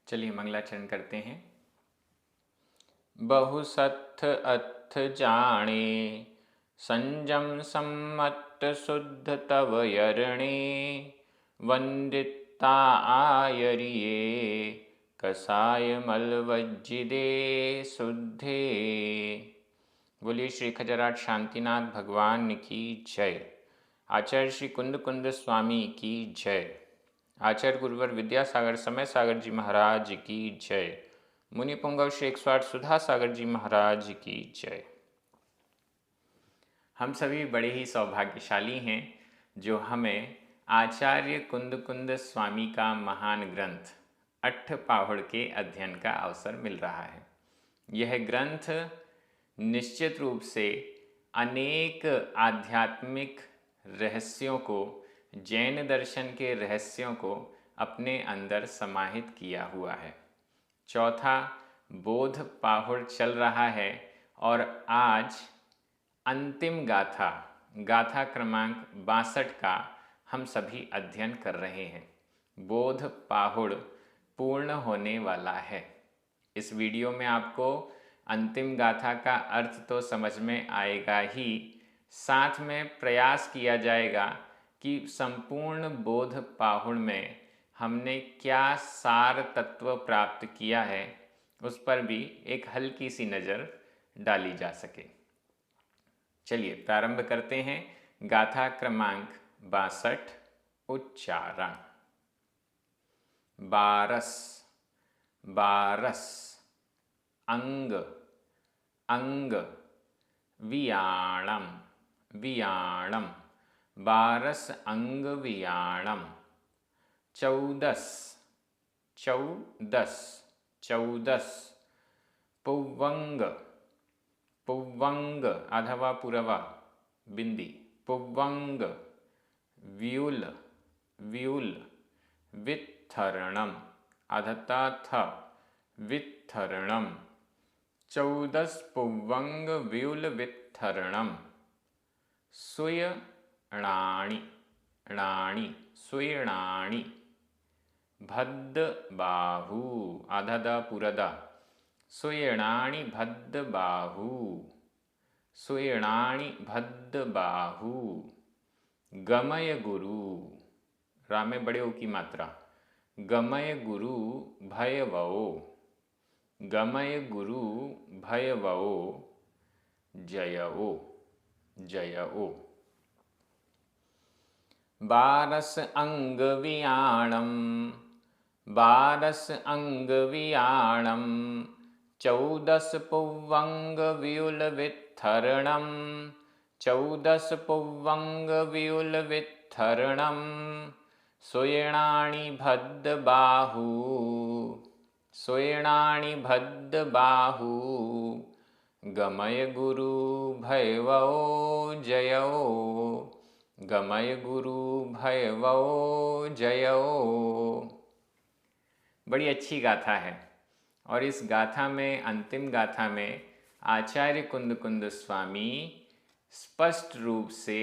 चलिए मंगलाचरण करते हैं। बहुसत्थ अत्थ जाने, संजम सम्मत शुद्ध तव यरणे, वंदिता आयरिये कसाय मलवज्जिदे शुद्धे। बोलिए श्री खजराट शांतिनाथ भगवान की जय। आचार्य श्री कुंद कुंद स्वामी की जय। आचार्य गुरुवर विद्यासागर समय सागर जी महाराज की जय। मुनि पुंगव श्री 108 सुधा सागर जी महाराज की जय। हम सभी बड़े ही सौभाग्यशाली हैं जो हमें आचार्य कुंद कुंद स्वामी का महान ग्रंथ अट्ठपाहुड़ के अध्ययन का अवसर मिल रहा है। यह ग्रंथ निश्चित रूप से अनेक आध्यात्मिक रहस्यों को, जैन दर्शन के रहस्यों को अपने अंदर समाहित किया हुआ है। चौथा बोध पाहुड़ चल रहा है और आज अंतिम गाथा, गाथा क्रमांक 62 का हम सभी अध्ययन कर रहे हैं। बोध पाहुड़ पूर्ण होने वाला है। इस वीडियो में आपको अंतिम गाथा का अर्थ तो समझ में आएगा ही, साथ में प्रयास किया जाएगा कि संपूर्ण बोध पाहुड़ में हमने क्या सार तत्व प्राप्त किया है उस पर भी एक हल्की सी नज़र डाली जा सके। चलिए प्रारंभ करते हैं। गाथा क्रमांक 62 उच्चारण। बारस, बारस, अंग, अंग, वियाणम, वियाणम, बारस अंग वियाणम। चौदस, चौदस, चौदस, पुव्वंग, पुव्वंग अथवा पुरवा बिंदी, पुव्वंग, व्यूल, व्यूल, वित्थरणम अधता थ, वित्थरणम। चौदस पुव्वंग व्यूल वित्थरणम। सुयणाणि, णाणि, सुयणाणि। भद्द बाहु अधदा पुरदा, सुयणाणि भद्द बाहु, सुयणाणि भद्द बाहु। गमय गुरु, रामे बड़े ओ की मात्रा, गमय गुरु भयवो, गमय गुरु भयवो, जयओ, जयओ। बारस अंग वियाणम, बारस अंग वियाणम। चौदस पुव्वंग व्यूल वित्थरणम, चौदस पुव्वंग व्यूल वित्थरणम। सुयणाणि भद्द बाहु, सुयणाणि भद्द बाहु। गमय गुरु भयवो, जयओ, गमय गुरु भयवो, जयओ। बड़ी अच्छी गाथा है और इस गाथा में, अंतिम गाथा में आचार्य कुंद कुंद स्वामी स्पष्ट रूप से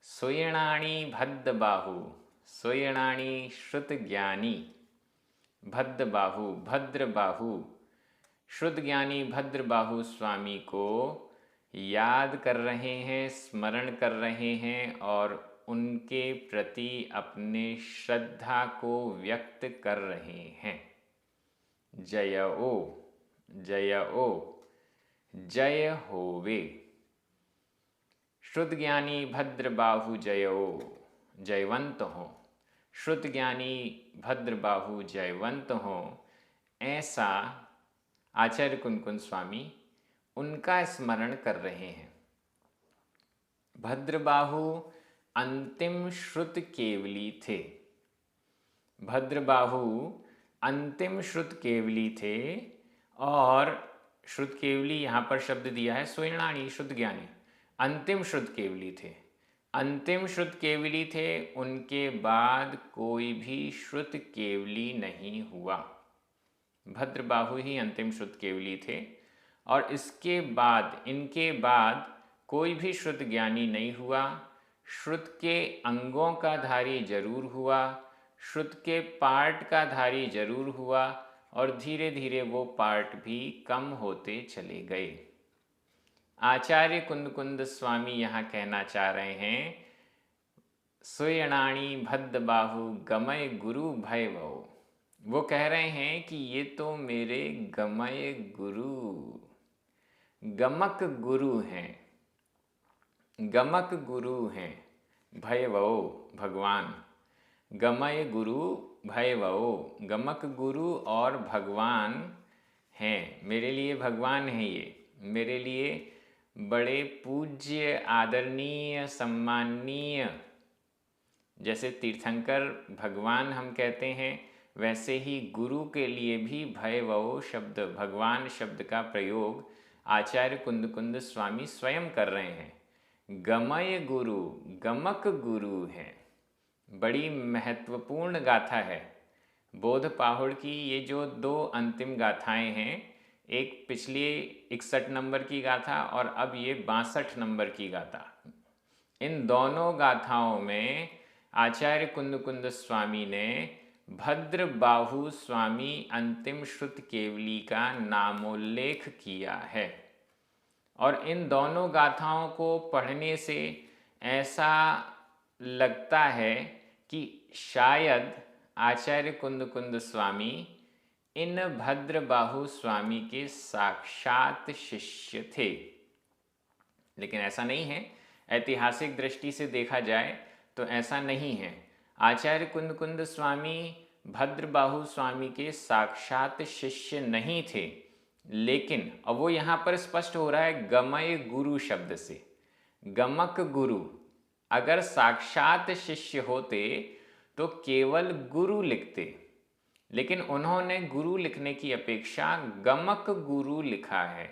सुयणाणि भद्द बाहु, सुयणाणि श्रुत ज्ञानी, भद्द बाहु भद्र बाहु, श्रुत ज्ञानी भद्र बाहु स्वामी को याद कर रहे हैं, स्मरण कर रहे हैं और उनके प्रति अपने श्रद्धा को व्यक्त कर रहे हैं। जयओ, जयओ, जय होवे। श्रुत ज्ञानी भद्र बाहु जयओ, जयवंत हो। श्रुत ज्ञानी भद्र बाहु जयवंत हो, ऐसा आचार्य कुंद कुंद स्वामी उनका स्मरण कर रहे हैं। भद्रबाहु अंतिम श्रुत केवली थे, भद्रबाहु अंतिम श्रुत केवली थे और श्रुत केवली यहाँ पर शब्द दिया है सुयणाणि, श्रुत ज्ञानी अंतिम श्रुत केवली थे, अंतिम श्रुत केवली थे। उनके बाद कोई भी श्रुत केवली नहीं हुआ, भद्रबाहु ही अंतिम श्रुत केवली थे और इसके बाद, इनके बाद कोई भी श्रुत ज्ञानी नहीं हुआ। श्रुत के अंगों का धारी जरूर हुआ, श्रुत के पाठ का धारी जरूर हुआ और धीरे धीरे वो पाठ भी कम होते चले गए। आचार्य कुंद स्वामी यहाँ कहना चाह रहे हैं, सुयणाणी भद्द बाहु गमय गुरु भयवो। वो कह रहे हैं कि ये तो मेरे गमय गुरु, गमक गुरु हैं, गमक गुरु हैं। भयवो भगवान, गमय गुरु भयवो, गमक गुरु और भगवान हैं, मेरे लिए भगवान हैं। ये मेरे लिए बड़े पूज्य, आदरणीय, सम्माननीय, जैसे तीर्थंकर भगवान हम कहते हैं, वैसे ही गुरु के लिए भी भयवो शब्द, भगवान शब्द का प्रयोग आचार्य कुंद स्वामी स्वयं कर रहे हैं। गमय गुरु, गमक गुरु हैं। बड़ी महत्वपूर्ण गाथा है बोध पाहुड़ की। ये जो दो अंतिम गाथाएं हैं, एक पिछली 61 नंबर की गाथा और अब ये 62 नंबर की गाथा, इन दोनों गाथाओं में आचार्य कुंद स्वामी ने भद्र बाहु स्वामी अंतिम श्रुत केवली का नामोल्लेख किया है। और इन दोनों गाथाओं को पढ़ने से ऐसा लगता है कि शायद आचार्य कुंद स्वामी इन भद्र बाहु स्वामी के साक्षात शिष्य थे, लेकिन ऐसा नहीं है। ऐतिहासिक दृष्टि से देखा जाए तो ऐसा नहीं है। आचार्य कुंद स्वामी भद्र बाहु स्वामी के साक्षात शिष्य नहीं थे, लेकिन अब वो यहाँ पर स्पष्ट हो रहा है गमय गुरु शब्द से। गमक गुरु, अगर साक्षात शिष्य होते तो केवल गुरु लिखते, लेकिन उन्होंने गुरु लिखने की अपेक्षा गमक गुरु लिखा है।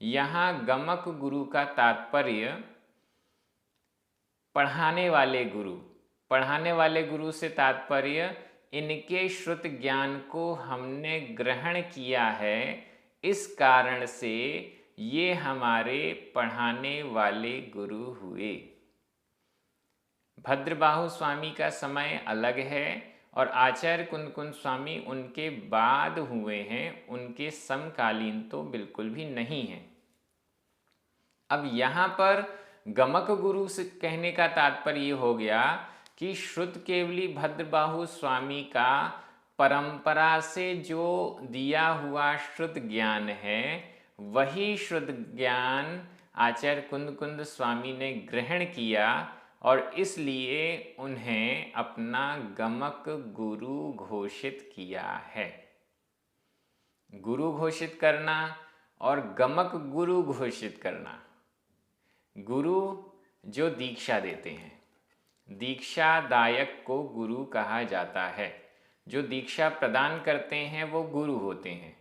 यहाँ गमक गुरु का तात्पर्य पढ़ाने वाले गुरु, पढ़ाने वाले गुरु से तात्पर्य इनके श्रुत ज्ञान को हमने ग्रहण किया है, इस कारण से ये हमारे पढ़ाने वाले गुरु हुए। भद्रबाहु स्वामी का समय अलग है और आचार्य कुंद स्वामी उनके बाद हुए हैं, उनके समकालीन तो बिल्कुल भी नहीं हैं। अब यहाँ पर गमक गुरु से कहने का तात्पर्य ये हो गया कि श्रुत केवली भद्रबाहु स्वामी का परंपरा से जो दिया हुआ श्रुत ज्ञान है, वही श्रुत ज्ञान आचार्य कुंद स्वामी ने ग्रहण किया और इसलिए उन्हें अपना गमक गुरु घोषित किया है। गुरु घोषित करना और गमक गुरु घोषित करना। गुरु जो दीक्षा देते हैं, दीक्षादायक को गुरु कहा जाता है। जो दीक्षा प्रदान करते हैं वो गुरु होते हैं।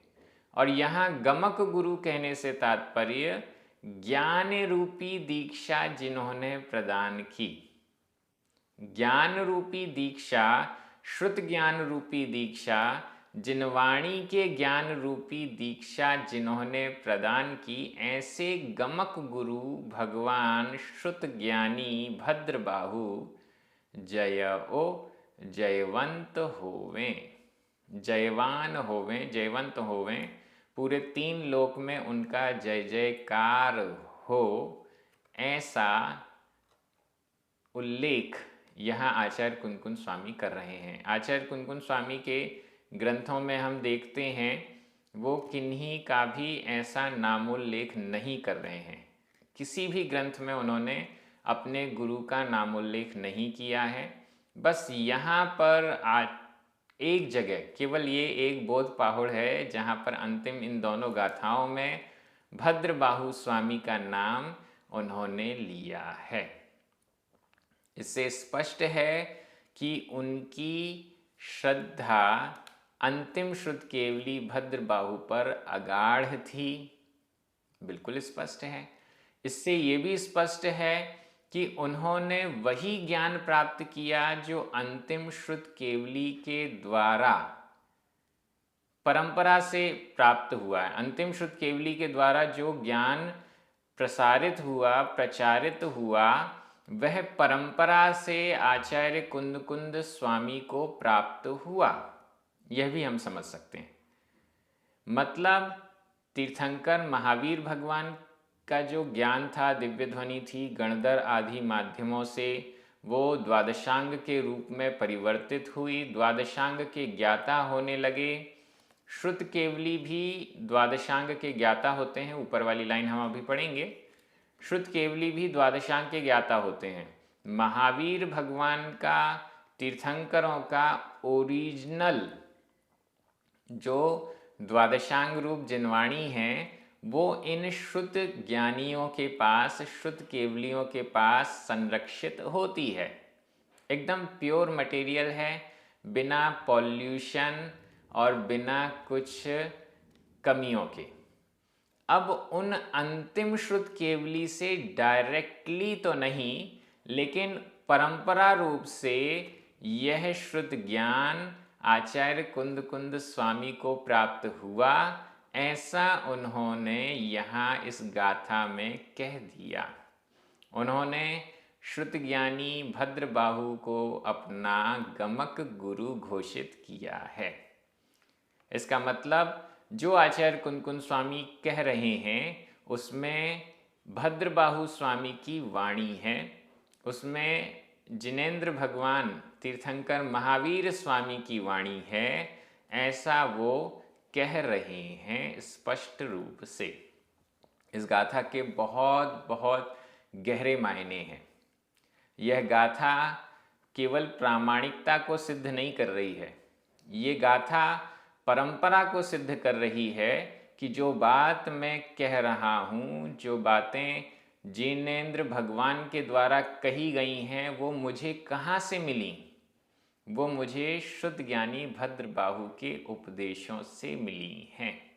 और यहाँ गमक गुरु कहने से तात्पर्य ज्ञान रूपी दीक्षा जिन्होंने प्रदान की। ज्ञान रूपी दीक्षा, श्रुत ज्ञान रूपी दीक्षा, जिनवाणी के ज्ञान रूपी दीक्षा जिन्होंने प्रदान की, ऐसे गमक गुरु भगवान श्रुत ज्ञानी भद्रबाहु जयो जयवंत होवें, जयवान होवें, जयवंत होवें, पूरे 3 लोक में उनका जय जयकार हो, ऐसा उल्लेख यहाँ आचार्य कुंद स्वामी कर रहे हैं। आचार्य कुंद स्वामी के ग्रंथों में हम देखते हैं वो किन्हीं का भी ऐसा नामोल्लेख नहीं कर रहे हैं। किसी भी ग्रंथ में उन्होंने अपने गुरु का नामोल्लेख नहीं किया है। बस यहाँ पर एक जगह, केवल ये एक बोध पाहुड़ है जहाँ पर अंतिम इन दोनों गाथाओं में भद्रबाहु स्वामी का नाम उन्होंने लिया है। इससे स्पष्ट है कि उनकी श्रद्धा अंतिम श्रुत केवली भद्रबाहु पर अगाढ़ थी, बिल्कुल स्पष्ट है। इससे ये भी स्पष्ट है कि उन्होंने वही ज्ञान प्राप्त किया जो अंतिम श्रुत केवली के द्वारा परंपरा से प्राप्त हुआ है। अंतिम श्रुत केवली के द्वारा जो ज्ञान प्रसारित हुआ, प्रचारित हुआ, वह परंपरा से आचार्य कुंद स्वामी को प्राप्त हुआ, यह भी हम समझ सकते हैं। मतलब तीर्थंकर महावीर भगवान का जो ज्ञान था, दिव्य ध्वनि थी, गणधर आदि माध्यमों से वो द्वादशांग के रूप में परिवर्तित हुई, द्वादशांग के ज्ञाता होने लगे। श्रुत केवली भी द्वादशांग के ज्ञाता होते हैं, ऊपर वाली लाइन हम अभी पढ़ेंगे। श्रुत केवली भी द्वादशांग के ज्ञाता होते हैं। महावीर भगवान का, तीर्थंकरों का ओरिजिनल जो द्वादशांग रूप जिनवाणी है वो इन श्रुत ज्ञानियों के पास, श्रुत केवलियों के पास संरक्षित होती है। एकदम प्योर मटेरियल है, बिना पॉल्यूशन और बिना कुछ कमियों के। अब उन अंतिम श्रुत केवली से डायरेक्टली तो नहीं, लेकिन परंपरा रूप से यह श्रुत ज्ञान आचार्य कुंद स्वामी को प्राप्त हुआ, ऐसा उन्होंने यहाँ इस गाथा में कह दिया। उन्होंने श्रुत ज्ञानी भद्रबाहु को अपना गमक गुरु घोषित किया है। इसका मतलब जो आचार्य कुंद स्वामी कह रहे हैं उसमें भद्रबाहु स्वामी की वाणी है, उसमें जिनेंद्र भगवान तीर्थंकर महावीर स्वामी की वाणी है, ऐसा वो कह रहे हैं स्पष्ट रूप से। इस गाथा के बहुत बहुत गहरे मायने हैं। यह गाथा केवल प्रामाणिकता को सिद्ध नहीं कर रही है, ये गाथा परंपरा को सिद्ध कर रही है कि जो बात मैं कह रहा हूँ, जो बातें जिनेंद्र भगवान के द्वारा कही गई हैं, वो मुझे कहाँ से मिली? वो मुझे शुद्ध ज्ञानी भद्रबाहु के उपदेशों से मिली हैं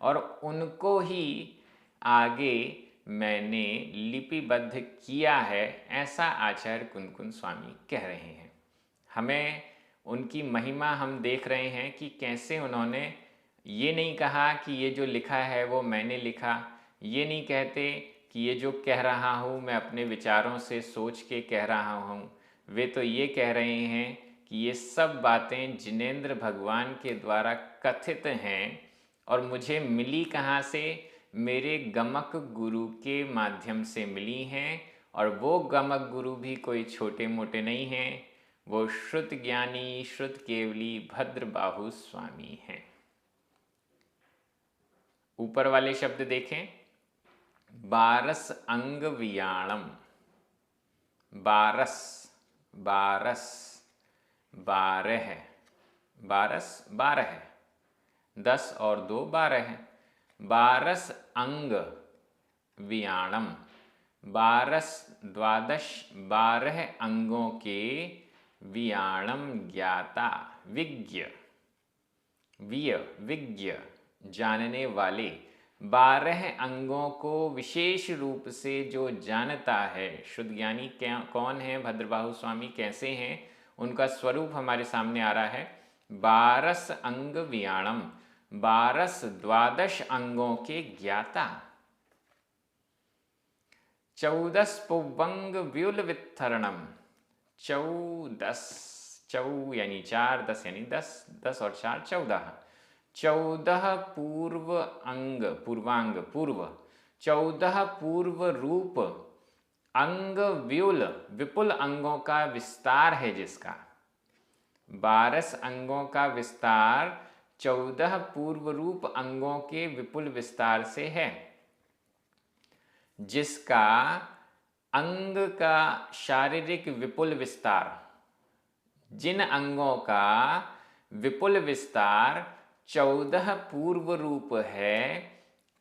और उनको ही आगे मैंने लिपिबद्ध किया है, ऐसा आचार्य कुंद स्वामी कह रहे हैं। हमें उनकी महिमा हम देख रहे हैं कि कैसे उन्होंने ये नहीं कहा कि ये जो लिखा है वो मैंने लिखा, ये नहीं कहते कि ये जो कह रहा हूँ मैं अपने विचारों से सोच के कह रहा हूँ। वे तो ये कह रहे हैं कि ये सब बातें जिनेंद्र भगवान के द्वारा कथित हैं और मुझे मिली कहाँ से? मेरे गमक गुरु के माध्यम से मिली हैं। और वो गमक गुरु भी कोई छोटे मोटे नहीं हैं, वो श्रुत ज्ञानी, श्रुत केवली भद्रबाहु स्वामी हैं। ऊपर वाले शब्द देखें, बारस अंग वियाणम, बारस, बारस, 12, बारस 12, 10 और 2 12 है। बारस अंग वियाणम, 12 अंगों के वियाणम ज्ञाता, विज्ञ, विज्ञ जानने वाले, 12 अंगों को विशेष रूप से जो जानता है। शुद्ध ज्ञानी कौन है? भद्रबाहु स्वामी कैसे हैं? उनका स्वरूप हमारे सामने आ रहा है। 12 अंग वियाणम, 12 अंगों के ज्ञाता। 14 पुवंग व्युल वित्थरणम, 14 यानी 4, 10 यानी 10, 10 और 4 14, 14 पूर्व अंग, पूर्वांग, पूर्व, 14 पूर्व रूप अंग व्युल, विपुल अंगों का विस्तार है जिसका। 12 अंगों का विस्तार 14 पूर्व रूप अंगों के विपुल विस्तार से है, जिसका अंग का शारीरिक विपुल विस्तार, जिन अंगों का विपुल विस्तार 14 पूर्व रूप है,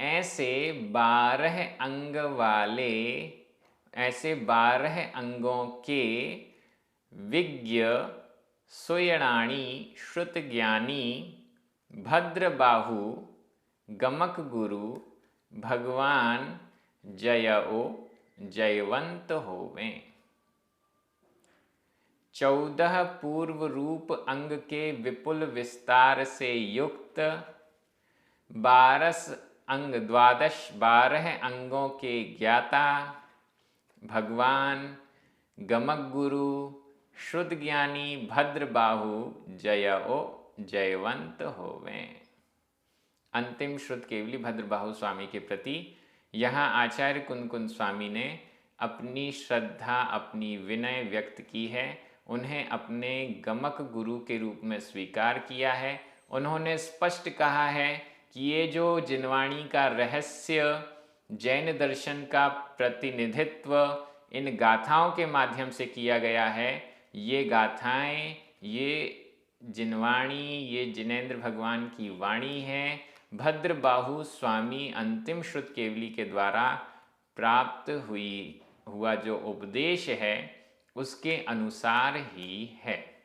ऐसे 12 अंग वाले, ऐसे 12 अंगों के विज्ञ सुयणाणी श्रुत ज्ञानी भद्रबाहु गमक गुरु भगवान जयो जयवंत होवें। 14 पूर्व रूप अंग के विपुल विस्तार से युक्त 12 अंगों के ज्ञाता, भगवान गमक गुरु श्रुत ज्ञानी भद्र बाहु जयो जयवंत होवें। अंतिम श्रुत केवली भद्रबाहु स्वामी के प्रति यहाँ आचार्य कुंद स्वामी ने अपनी श्रद्धा, अपनी विनय व्यक्त की है। उन्हें अपने गमक गुरु के रूप में स्वीकार किया है। उन्होंने स्पष्ट कहा है कि ये जो जिनवाणी का रहस्य, जैन दर्शन का प्रतिनिधित्व इन गाथाओं के माध्यम से किया गया है, ये गाथाएं, ये जिनवाणी, ये जिनेंद्र भगवान की वाणी है। भद्रबाहु स्वामी अंतिम श्रुत केवली के द्वारा प्राप्त हुआ जो उपदेश है उसके अनुसार ही है।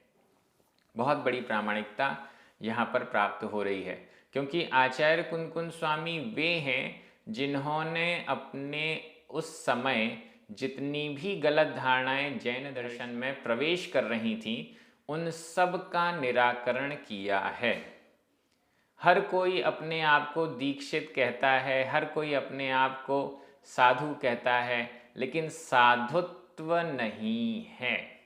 बहुत बड़ी प्रामाणिकता यहाँ पर प्राप्त हो रही है, क्योंकि आचार्य कुंद स्वामी वे हैं जिन्होंने अपने उस समय जितनी भी गलत धारणाएं जैन दर्शन में प्रवेश कर रही थीं, उन सब का निराकरण किया है। हर कोई अपने आप को दीक्षित कहता है, हर कोई अपने आप को साधु कहता है, लेकिन साधुत्व नहीं है।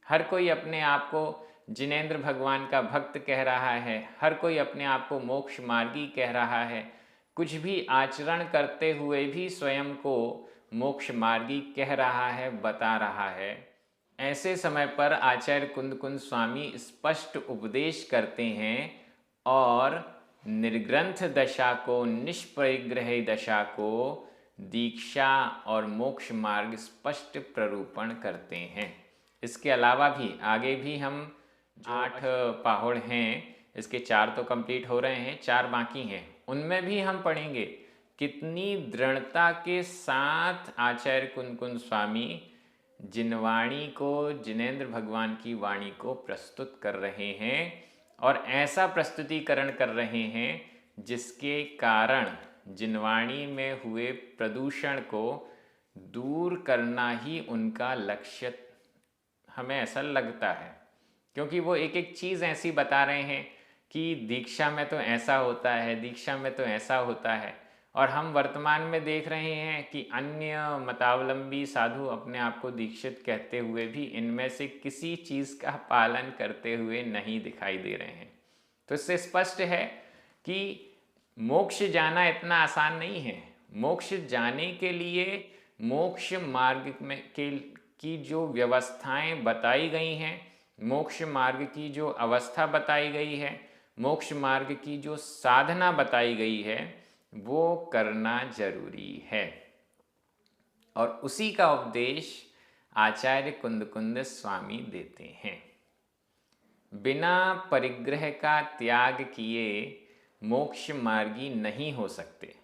हर कोई अपने आप को जिनेंद्र भगवान का भक्त कह रहा है, हर कोई अपने आप को मोक्ष मार्गी कह रहा है, कुछ भी आचरण करते हुए भी स्वयं को मोक्ष मार्गी कह रहा है, बता रहा है। ऐसे समय पर आचार्य कुंद स्वामी स्पष्ट उपदेश करते हैं और निर्ग्रंथ दशा को, निष्परिग्रह दशा को दीक्षा और मोक्ष मार्ग स्पष्ट प्ररूपण करते हैं। इसके अलावा भी आगे भी हम 8 पाहुड़ हैं, इसके 4 तो कंप्लीट हो रहे हैं, 4 बाकी हैं। उनमें भी हम पढ़ेंगे कितनी दृढ़ता के साथ आचार्य कुंद स्वामी जिनवाणी को, जिनेंद्र भगवान की वाणी को प्रस्तुत कर रहे हैं, और ऐसा प्रस्तुतिकरण कर रहे हैं जिसके कारण जिनवाणी में हुए प्रदूषण को दूर करना ही उनका लक्ष्य, हमें ऐसा लगता है। क्योंकि वो एक एक चीज़ ऐसी बता रहे हैं कि दीक्षा में तो ऐसा होता है, दीक्षा में तो ऐसा होता है, और हम वर्तमान में देख रहे हैं कि अन्य मतावलंबी साधु अपने आप को दीक्षित कहते हुए भी इनमें से किसी चीज़ का पालन करते हुए नहीं दिखाई दे रहे हैं। तो इससे स्पष्ट है कि मोक्ष जाना इतना आसान नहीं है। मोक्ष जाने के लिए मोक्ष मार्ग में की जो व्यवस्थाएं बताई गई हैं, मोक्ष मार्ग की जो अवस्था बताई गई है, मोक्ष मार्ग की जो साधना बताई गई है, वो करना जरूरी है। और उसी का उपदेश आचार्य कुंद स्वामी देते हैं। बिना परिग्रह का त्याग किए मोक्ष मार्गी नहीं हो सकते।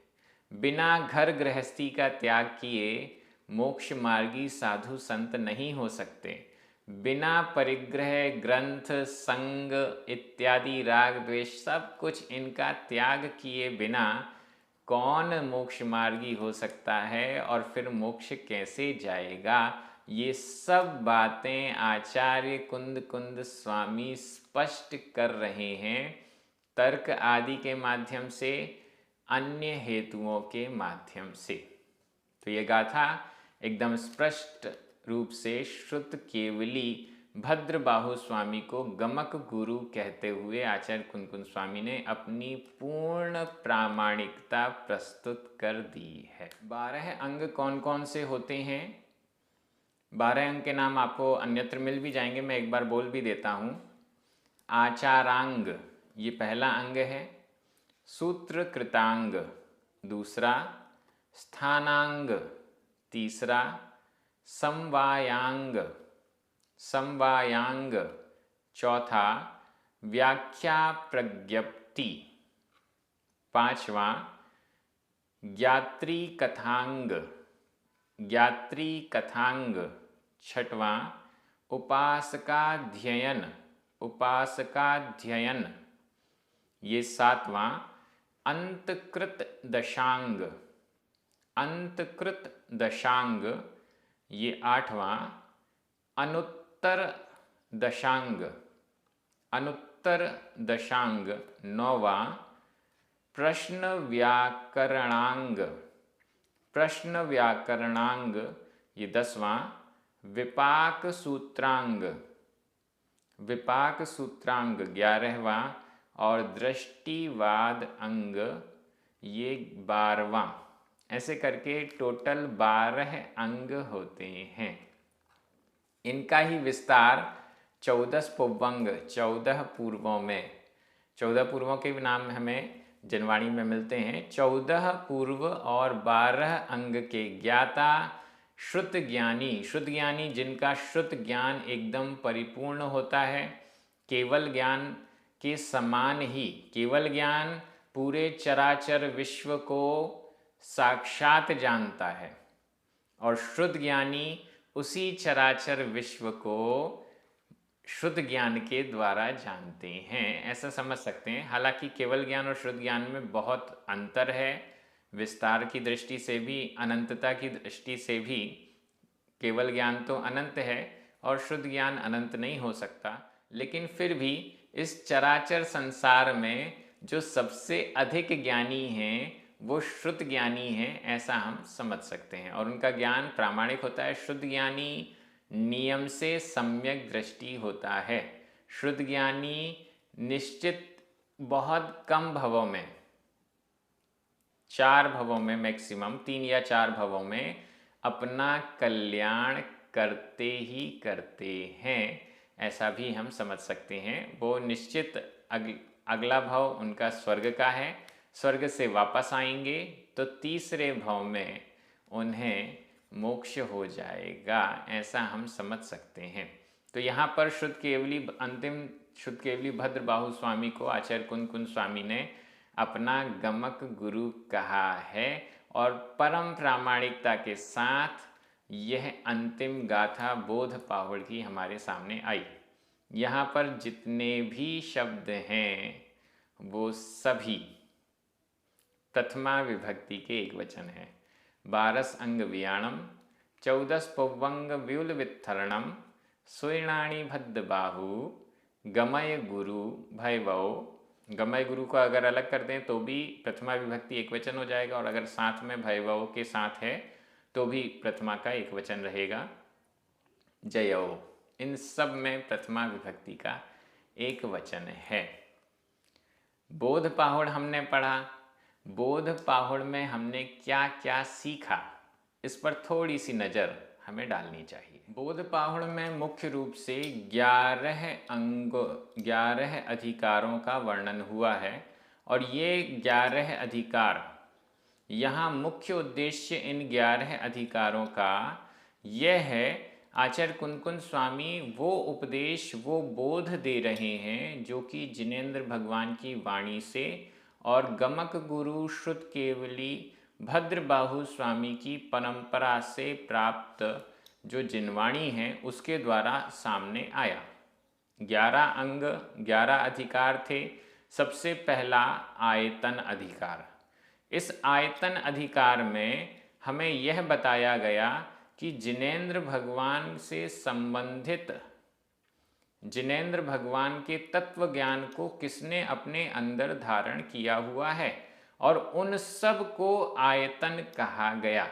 बिना घर गृहस्थी का त्याग किए मोक्ष मार्गी साधु संत नहीं हो सकते। बिना परिग्रह, ग्रंथ, संग इत्यादि, राग द्वेष, सब कुछ इनका त्याग किए बिना कौन मोक्ष मार्गी हो सकता है, और फिर मोक्ष कैसे जाएगा? ये सब बातें आचार्य कुंद स्वामी स्पष्ट कर रहे हैं, तर्क आदि के माध्यम से, अन्य हेतुओं के माध्यम से। तो ये गाथा एकदम स्पष्ट रूप से श्रुत केवली भद्रबाहु स्वामी को गमक गुरु कहते हुए आचार्य कुंद स्वामी ने अपनी पूर्ण प्रामाणिकता प्रस्तुत कर दी है। 12 अंग कौन कौन से होते हैं? 12 अंग के नाम आपको अन्यत्र मिल भी जाएंगे, मैं एक बार बोल भी देता हूँ। आचारांग ये पहला अंग है, सूत्र कृतांग दूसरा, स्थानांग तीसरा, समवायांग चौथा, व्याख्या प्रज्ञप्ति पांचवा, ज्ञात्री कथांग छठवां, उपासकाध्ययन ये सातवां, अंतकृत दशांग ये आठवां, अनुत्तर दशांग नौवां, प्रश्न व्याकरणांग ये 10वां विपाक सूत्रांग, विपाक सूत्रांग 11वां, और दृष्टिवाद अंग ये 12वां। ऐसे करके टोटल 12 अंग होते हैं। इनका ही विस्तार 14 पुव्वंग 14 पूर्वों में, 14 पूर्वों के भी नाम हमें जनवाणी में मिलते हैं। 14 पूर्व और 12 अंग के ज्ञाता श्रुत ज्ञानी, श्रुत ज्ञानी जिनका श्रुत ज्ञान एकदम परिपूर्ण होता है, केवल ज्ञान के समान ही, केवल ज्ञान पूरे चराचर विश्व को साक्षात जानता है, और श्रुत ज्ञानी उसी चराचर विश्व को शुद्ध ज्ञान के द्वारा जानते हैं, ऐसा समझ सकते हैं। हालांकि केवल ज्ञान और शुद्ध ज्ञान में बहुत अंतर है, विस्तार की दृष्टि से भी, अनंतता की दृष्टि से भी। केवल ज्ञान तो अनंत है और शुद्ध ज्ञान अनंत नहीं हो सकता, लेकिन फिर भी इस चराचर संसार में जो सबसे अधिक ज्ञानी हैं वो शुद्ध ज्ञानी हैं, ऐसा हम समझ सकते हैं। और उनका ज्ञान प्रामाणिक होता है। शुद्ध ज्ञानी नियम से सम्यक दृष्टि होता है। शुद्ध ज्ञानी निश्चित बहुत कम भवों में, 4 भवों में, मैक्सिमम 3 या 4 भवों में अपना कल्याण करते ही करते हैं, ऐसा भी हम समझ सकते हैं। वो निश्चित अगला भव उनका स्वर्ग का है, स्वर्ग से वापस आएंगे तो तीसरे भव में उन्हें मोक्ष हो जाएगा, ऐसा हम समझ सकते हैं। तो यहाँ पर शुद्ध केवली, अंतिम शुद्ध केवली भद्रबाहु स्वामी को आचार्य कुंद कुंद स्वामी ने अपना गमक गुरु कहा है, और परम प्रामाणिकता के साथ यह अंतिम गाथा बोध पाहुड़ की हमारे सामने आई। यहाँ पर जितने भी शब्द हैं वो सभी प्रथमा विभक्ति के एक वचन है। 12 अंग वियाणम, 14 पुव्वंग व्यूल वित्थरणम, सुयणाणी भद्द बाहु, गमय गुरु भैवव। गमय गुरु को अगर अलग कर दें तो भी प्रथमा विभक्ति एक वचन हो जाएगा, और अगर साथ में भैवव के साथ है तो भी प्रथमा का एक वचन रहेगा। जयो, इन सब में प्रथमा विभक्ति का एक वचन है। बोध पाहुड़ हमने पढ़ा। बोध पाहुड़ में हमने क्या क्या सीखा, इस पर थोड़ी सी नज़र हमें डालनी चाहिए। बोध पाहुड़ में मुख्य रूप से 11 अंग, 11 अधिकारों का वर्णन हुआ है, और ये 11 अधिकार, यहाँ मुख्य उद्देश्य इन 11 अधिकारों का यह है, आचार्य कुंद कुंद स्वामी वो उपदेश, वो बोध दे रहे हैं जो कि जिनेंद्र भगवान की वाणी से और गमक गुरु श्रुत केवली भद्रबाहु स्वामी की परंपरा से प्राप्त जो जिनवाणी है उसके द्वारा सामने आया। 11 अंग, 11 अधिकार थे। सबसे पहला आयतन अधिकार। इस आयतन अधिकार में हमें यह बताया गया कि जिनेंद्र भगवान से संबंधित, जिनेंद्र भगवान के तत्व ज्ञान को किसने अपने अंदर धारण किया हुआ है, और उन सब को आयतन कहा गया।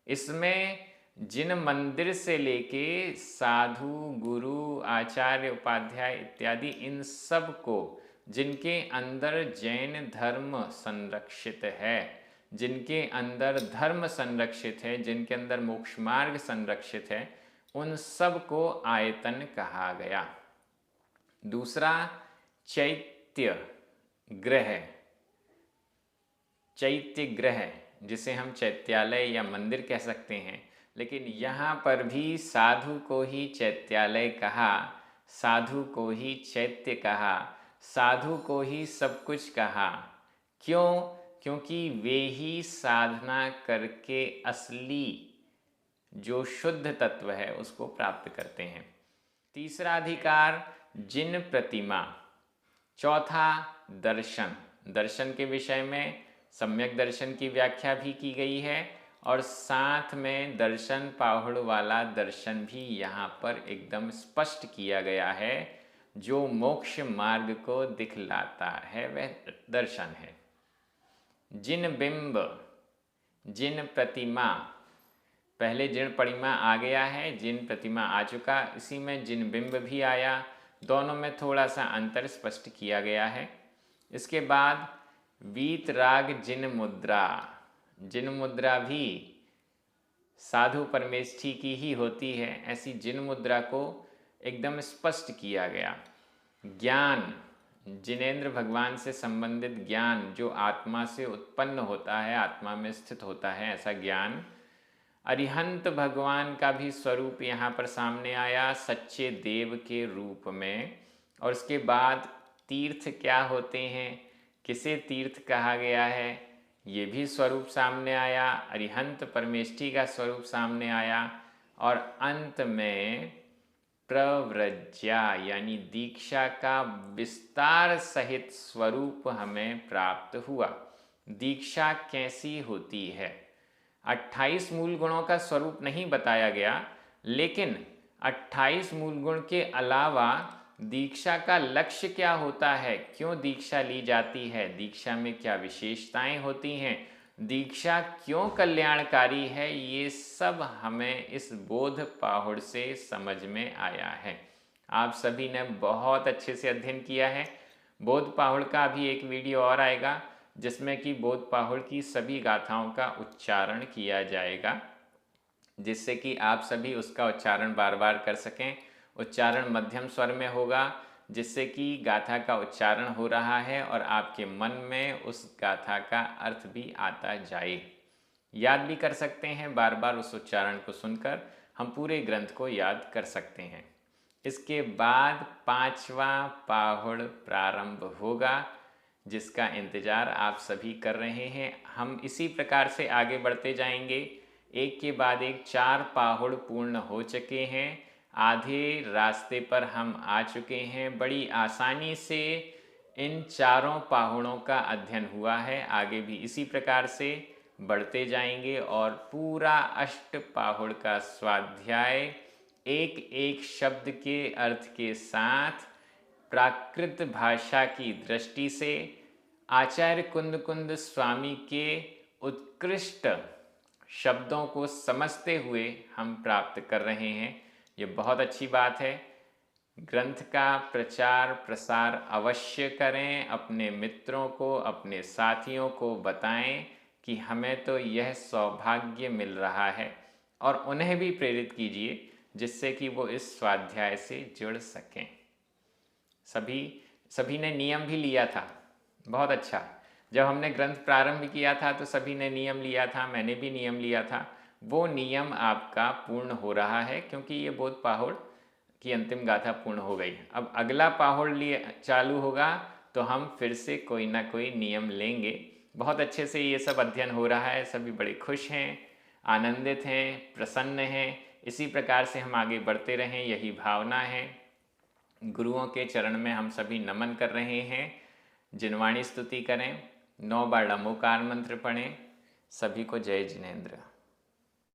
इसमें जिन मंदिर से लेके साधु, गुरु, आचार्य, उपाध्याय इत्यादि, इन सब को, जिनके अंदर जैन धर्म संरक्षित है, जिनके अंदर धर्म संरक्षित है, जिनके अंदर मोक्ष मार्ग संरक्षित है, उन सब को आयतन कहा गया। दूसरा चैत्य ग्रह, चैत्य ग्रह जिसे हम चैत्यालय या मंदिर कह सकते हैं, लेकिन यहाँ पर भी साधु को ही चैत्यालय कहा, साधु को ही चैत्य कहा, साधु को ही सब कुछ कहा। क्यों? क्योंकि वे ही साधना करके असली जो शुद्ध तत्व है उसको प्राप्त करते हैं। तीसरा अधिकार जिन प्रतिमा। चौथा दर्शन, दर्शन के विषय में सम्यक दर्शन की व्याख्या भी की गई है, और साथ में दर्शन पाहुड़ वाला दर्शन भी यहाँ पर एकदम स्पष्ट किया गया है। जो मोक्ष मार्ग को दिखलाता है वह दर्शन है। जिन बिंब, जिन प्रतिमा, पहले जिन प्रतिमा आ गया है, जिन प्रतिमा आ चुका, इसी में जिन बिंब भी आया, दोनों में थोड़ा सा अंतर स्पष्ट किया गया है। इसके बाद वीतराग जिन मुद्रा, जिन मुद्रा भी साधु परमेष्ठी की ही होती है, ऐसी जिन मुद्रा को एकदम स्पष्ट किया गया। ज्ञान, जिनेंद्र भगवान से संबंधित ज्ञान जो आत्मा से उत्पन्न होता है, आत्मा में स्थित होता है, ऐसा ज्ञान। अरिहंत भगवान का भी स्वरूप यहाँ पर सामने आया सच्चे देव के रूप में। और उसके बाद तीर्थ क्या होते हैं, किसे तीर्थ कहा गया है, ये भी स्वरूप सामने आया। अरिहंत परमेष्ठी का स्वरूप सामने आया। और अंत में प्रव्रज्या यानी दीक्षा का विस्तार सहित स्वरूप हमें प्राप्त हुआ। दीक्षा कैसी होती है, 28 मूल गुणों का स्वरूप नहीं बताया गया, लेकिन 28 मूल गुण के अलावा दीक्षा का लक्ष्य क्या होता है, क्यों दीक्षा ली जाती है, दीक्षा में क्या विशेषताएं होती हैं, दीक्षा क्यों कल्याणकारी है, ये सब हमें इस बोध पाहुड़ से समझ में आया है। आप सभी ने बहुत अच्छे से अध्ययन किया है। बोध पाहुड़ का भी एक वीडियो और आएगा जिसमें कि बोध पाहुड़ की सभी गाथाओं का उच्चारण किया जाएगा, जिससे कि आप सभी उसका उच्चारण बार बार कर सकें। उच्चारण मध्यम स्वर में होगा, जिससे कि गाथा का उच्चारण हो रहा है और आपके मन में उस गाथा का अर्थ भी आता जाए। याद भी कर सकते हैं, बार बार उस उच्चारण को सुनकर हम पूरे ग्रंथ को याद कर सकते हैं। इसके बाद 5वां पाहुड़ प्रारंभ होगा, जिसका इंतज़ार आप सभी कर रहे हैं। हम इसी प्रकार से आगे बढ़ते जाएंगे। एक के बाद एक 4 पाहुड़ पूर्ण हो चुके हैं, आधे रास्ते पर हम आ चुके हैं। बड़ी आसानी से इन चारों पाहुड़ों का अध्ययन हुआ है। आगे भी इसी प्रकार से बढ़ते जाएंगे और पूरा अष्ट पाहुड़ का स्वाध्याय एक एक शब्द के अर्थ के साथ प्राकृत भाषा की दृष्टि से आचार्य कुंद कुंद स्वामी के उत्कृष्ट शब्दों को समझते हुए हम प्राप्त कर रहे हैं। ये बहुत अच्छी बात है। ग्रंथ का प्रचार प्रसार अवश्य करें, अपने मित्रों को, अपने साथियों को बताएं कि हमें तो यह सौभाग्य मिल रहा है, और उन्हें भी प्रेरित कीजिए जिससे कि वो इस स्वाध्याय से जुड़ सकें। सभी ने नियम भी लिया था, बहुत अच्छा। जब हमने ग्रंथ प्रारंभ किया था तो सभी ने नियम लिया था, मैंने भी नियम लिया था। वो नियम आपका पूर्ण हो रहा है, क्योंकि ये बोध पाहुड़ की अंतिम गाथा पूर्ण हो गई। अब अगला पाहुड़ लिए चालू होगा तो हम फिर से कोई ना कोई नियम लेंगे। बहुत अच्छे से ये सब अध्ययन हो रहा है, सभी बड़े खुश हैं, आनंदित हैं, प्रसन्न हैं। इसी प्रकार से हम आगे बढ़ते रहें, यही भावना है। गुरुओं के चरण में हम सभी नमन कर रहे हैं। जिनवाणी स्तुति करें, 9 बार नमोकार मंत्र पढ़ें। सभी को जय जिनेंद्र।